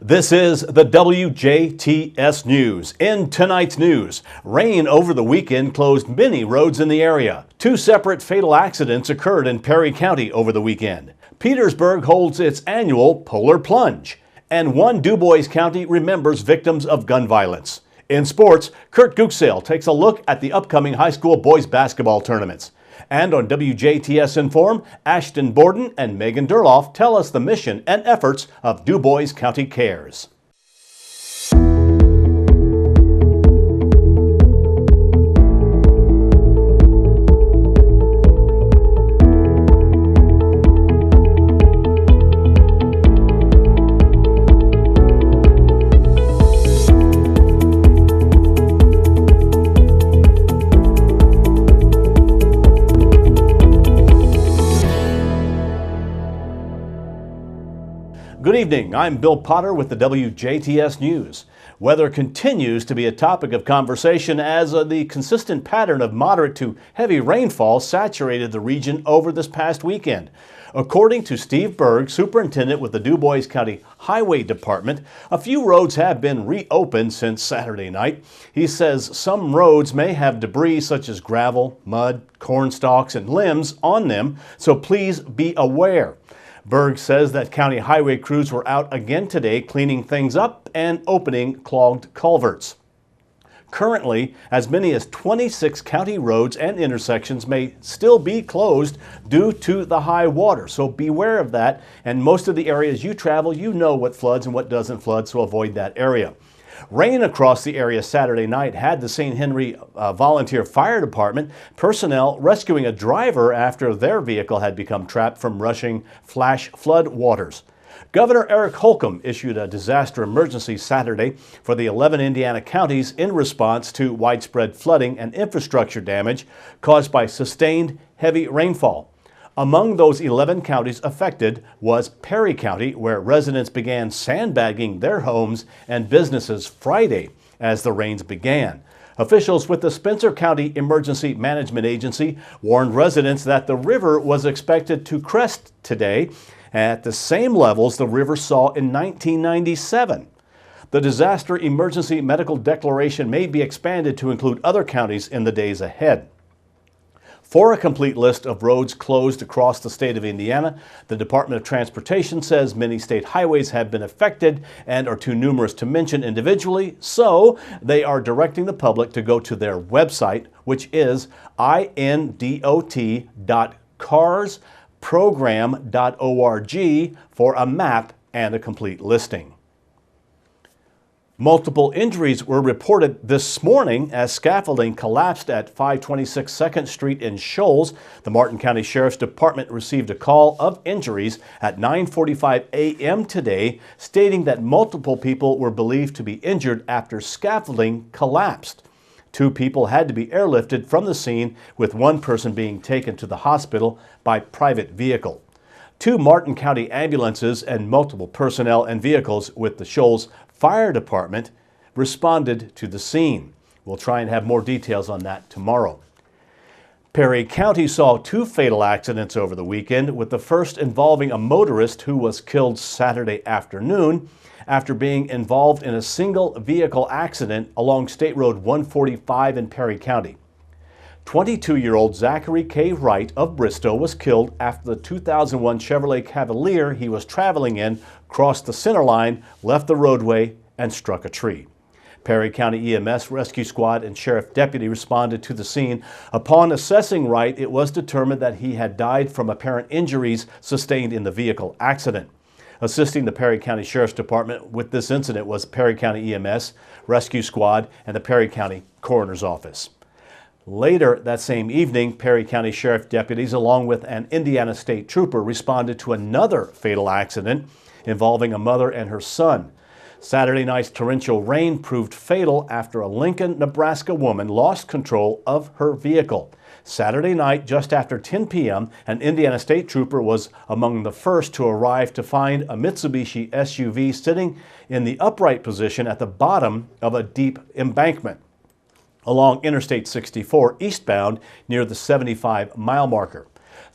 This is the WJTS News. In tonight's news, rain over the weekend closed many roads in the area. 2 separate fatal accidents occurred in Perry County over the weekend. Petersburg holds its annual Polar Plunge. And 1 DuBois County remembers victims of gun violence. In sports, Kurt Guxale takes a look at the upcoming high school boys basketball tournaments. And on WJTS Inform, Ashton Borden and Megan Durloff tell us the mission and efforts of DuBois County Cares. Good evening, I'm Bill Potter with the WJTS News. Weather continues to be a topic of conversation as the consistent pattern of moderate to heavy rainfall saturated the region over this past weekend. According to Steve Berg, superintendent with the DuBois County Highway Department, a few roads have been reopened since Saturday night. He says some roads may have debris such as gravel, mud, corn stalks, and limbs on them, so please be aware. Berg says that county highway crews were out again today cleaning things up and opening clogged culverts. Currently, as many as 26 county roads and intersections may still be closed due to the high water, so beware of that. And most of the areas you travel, you know what floods and what doesn't flood, so avoid that area. Rain across the area Saturday night had the St. Henry Volunteer Fire Department personnel rescuing a driver after their vehicle had become trapped from rushing flash flood waters. Governor Eric Holcomb issued a disaster emergency Saturday for the 11 Indiana counties in response to widespread flooding and infrastructure damage caused by sustained heavy rainfall. Among those 11 counties affected was Perry County, where residents began sandbagging their homes and businesses Friday as the rains began. Officials with the Spencer County Emergency Management Agency warned residents that the river was expected to crest today at the same levels the river saw in 1997. The disaster emergency medical declaration may be expanded to include other counties in the days ahead. For a complete list of roads closed across the state of Indiana, the Department of Transportation says many state highways have been affected and are too numerous to mention individually, so they are directing the public to go to their website, which is indot.carsprogram.org for a map and a complete listing. Multiple injuries were reported this morning as scaffolding collapsed at 526 2nd Street in Shoals. The Martin County Sheriff's Department received a call of injuries at 9:45 a.m. today, stating that multiple people were believed to be injured after scaffolding collapsed. 2 people had to be airlifted from the scene, with 1 person being taken to the hospital by private vehicle. 2 Martin County ambulances and multiple personnel and vehicles with the Shoals Fire Department responded to the scene. We'll try and have more details on that tomorrow. Perry County saw 2 fatal accidents over the weekend, with the first involving a motorist who was killed Saturday afternoon after being involved in a single vehicle accident along State Road 145 in Perry County. 22-year-old Zachary K. Wright of Bristow was killed after the 2001 Chevrolet Cavalier he was traveling in crossed the center line, left the roadway, and struck a tree. Perry County EMS rescue squad and sheriff deputy responded to the scene. Upon assessing Wright, it was determined that he had died from apparent injuries sustained in the vehicle accident. Assisting the Perry County Sheriff's Department with this incident was Perry County EMS, rescue squad, and the Perry County Coroner's Office. Later that same evening, Perry County Sheriff deputies, along with an Indiana State Trooper, responded to another fatal accident involving a mother and her son. Saturday night's torrential rain proved fatal after a Lincoln, Nebraska woman lost control of her vehicle. Saturday night, just after 10 p.m., an Indiana State Trooper was among the first to arrive to find a Mitsubishi SUV sitting in the upright position at the bottom of a deep embankment along Interstate 64 eastbound near the 75-mile marker.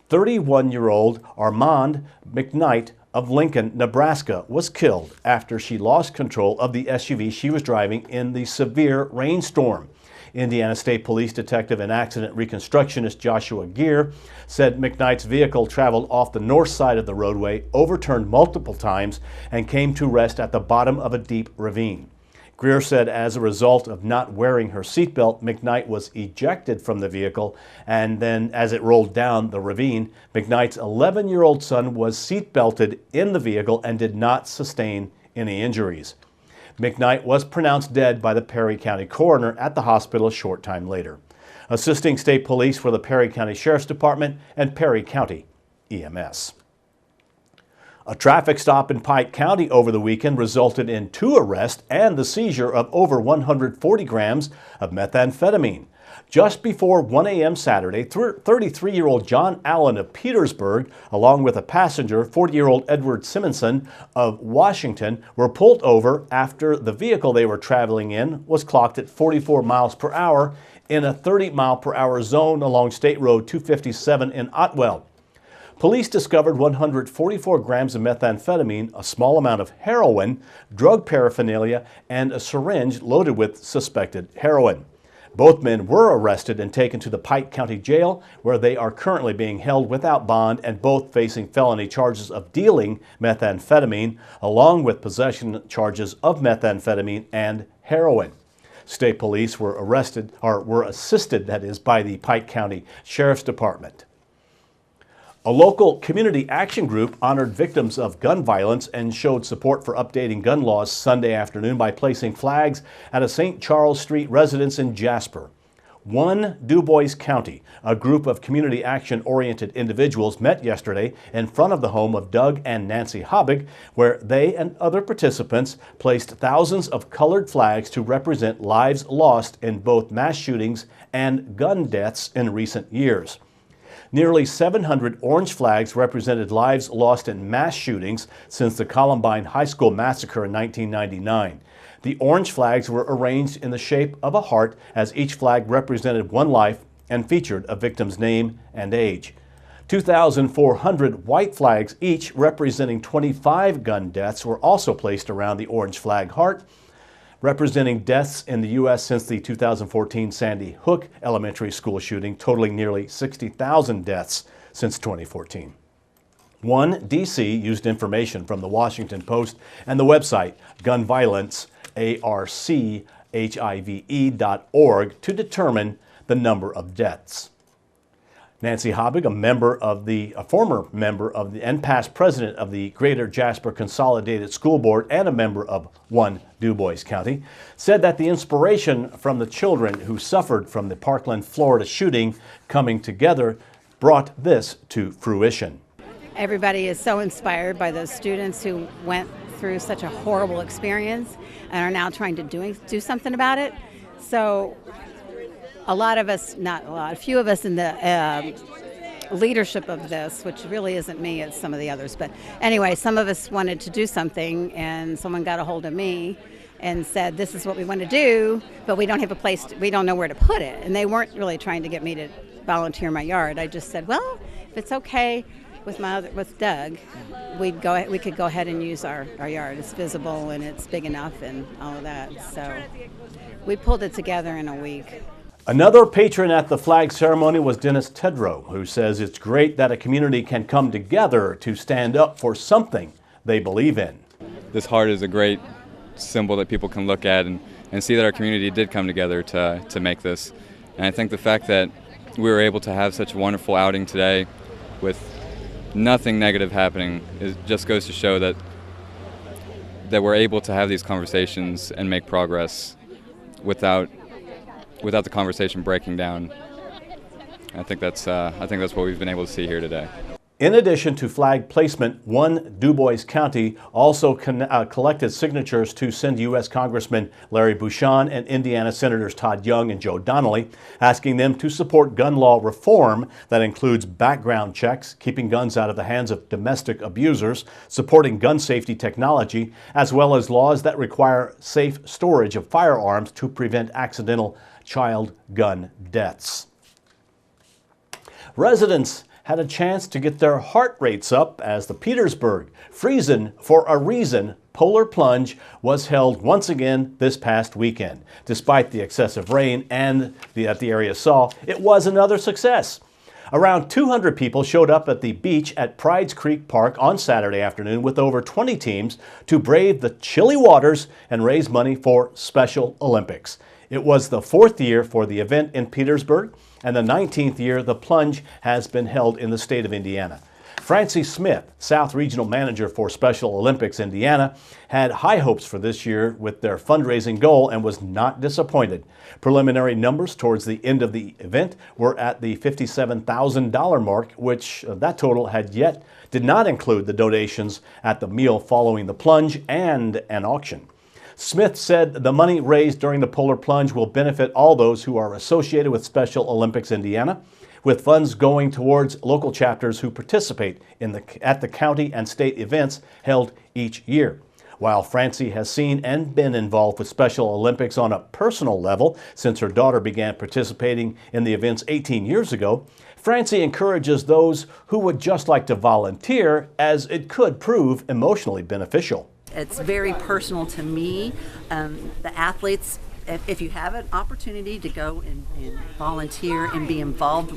31-year-old Armand McKnight of Lincoln, Nebraska, was killed after she lost control of the SUV she was driving in the severe rainstorm. Indiana State Police Detective and accident reconstructionist Joshua Gear said McKnight's vehicle traveled off the north side of the roadway, overturned multiple times, and came to rest at the bottom of a deep ravine. Greer said as a result of not wearing her seatbelt, McKnight was ejected from the vehicle, and then as it rolled down the ravine, McKnight's 11-year-old son was seatbelted in the vehicle and did not sustain any injuries. McKnight was pronounced dead by the Perry County coroner at the hospital a short time later. Assisting state police were the Perry County Sheriff's Department and Perry County EMS. A traffic stop in Pike County over the weekend resulted in 2 arrests and the seizure of over 140 grams of methamphetamine. Just before 1 a.m. Saturday, 33-year-old John Allen of Petersburg, along with a passenger, 40-year-old Edward Simonson of Washington, were pulled over after the vehicle they were traveling in was clocked at 44 miles per hour in a 30-mile-per-hour zone along State Road 257 in Otwell. Police discovered 144 grams of methamphetamine, a small amount of heroin, drug paraphernalia, and a syringe loaded with suspected heroin. Both men were arrested and taken to the Pike County Jail, where they are currently being held without bond and both facing felony charges of dealing methamphetamine, along with possession charges of methamphetamine and heroin. State police were assisted, by the Pike County Sheriff's Department. A local community action group honored victims of gun violence and showed support for updating gun laws Sunday afternoon by placing flags at a St. Charles Street residence in Jasper. One DuBois County, a group of community action-oriented individuals met yesterday in front of the home of Doug and Nancy Habig, where they and other participants placed thousands of colored flags to represent lives lost in both mass shootings and gun deaths in recent years. Nearly 700 orange flags represented lives lost in mass shootings since the Columbine High School massacre in 1999. The orange flags were arranged in the shape of a heart as each flag represented one life and featured a victim's name and age. 2,400 white flags, each representing 25 gun deaths, were also placed around the orange flag heart, representing deaths in the U.S. since the 2014 Sandy Hook Elementary School shooting, totaling nearly 60,000 deaths since 2014. One D.C. used information from the Washington Post and the website gunviolencearchive.org to determine the number of deaths. Nancy Habig, a former member of the and past president of the Greater Jasper Consolidated School Board and a member of One DuBois County, said that the inspiration from the children who suffered from the Parkland, Florida shooting coming together brought this to fruition. Everybody is so inspired by those students who went through such a horrible experience and are now trying to do something about it. So a few of us in the leadership of this, which really isn't me, it's some of the others. But anyway, some of us wanted to do something, and someone got a hold of me and said, this is what we want to do, but we don't have a place, we don't know where to put it. And they weren't really trying to get me to volunteer in my yard. I just said, well, if it's okay with Doug, we could go ahead and use our yard. It's visible and it's big enough and all of that. So we pulled it together in a week. Another patron at the flag ceremony was Dennis Tedrow, who says it's great that a community can come together to stand up for something they believe in. This heart is a great symbol that people can look at and see that our community did come together to make this. And I think the fact that we were able to have such a wonderful outing today with nothing negative happening just goes to show that we're able to have these conversations and make progress without the conversation breaking down. I think that's what we've been able to see here today. In addition to flag placement, One DuBois County also collected signatures to send U.S. Congressman Larry Bucshon and Indiana Senators Todd Young and Joe Donnelly, asking them to support gun law reform that includes background checks, keeping guns out of the hands of domestic abusers, supporting gun safety technology, as well as laws that require safe storage of firearms to prevent accidental child gun deaths. Residents had a chance to get their heart rates up as the Petersburg Friesen for a Reason Polar Plunge was held once again this past weekend. Despite the excessive rain and that the area saw, it was another success. Around 200 people showed up at the beach at Prides Creek Park on Saturday afternoon with over 20 teams to brave the chilly waters and raise money for Special Olympics. It was the 4th year for the event in Petersburg and the 19th year the plunge has been held in the state of Indiana. Francie Smith, South Regional Manager for Special Olympics Indiana, had high hopes for this year with their fundraising goal and was not disappointed. Preliminary numbers towards the end of the event were at the $57,000 mark, which that total did not include the donations at the meal following the plunge and an auction. Smith said the money raised during the Polar Plunge will benefit all those who are associated with Special Olympics Indiana, with funds going towards local chapters who participate at the county and state events held each year. While Francie has seen and been involved with Special Olympics on a personal level since her daughter began participating in the events 18 years ago, Francie encourages those who would just like to volunteer, as it could prove emotionally beneficial. It's very personal to me. The athletes, if you have an opportunity to go and volunteer and be involved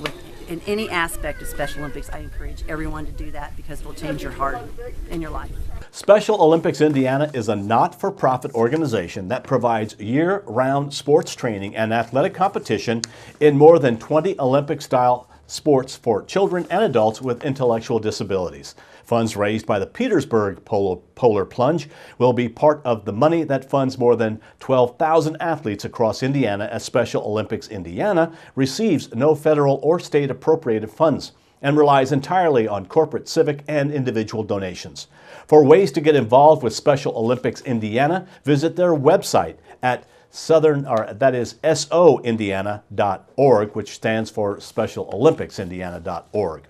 in any aspect of Special Olympics, I encourage everyone to do that because it will change your heart and your life. Special Olympics Indiana is a not-for-profit organization that provides year-round sports training and athletic competition in more than 20 Olympic-style sports for children and adults with intellectual disabilities. Funds raised by the Petersburg Polar Plunge will be part of the money that funds more than 12,000 athletes across Indiana, as Special Olympics Indiana receives no federal or state appropriated funds and relies entirely on corporate, civic, and individual donations. For ways to get involved with Special Olympics Indiana, visit their website at soindiana.org, which stands for SpecialOlympicsIndiana.org.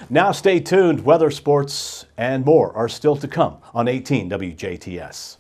Now stay tuned. Weather, sports, and more are still to come on 18 WJTS.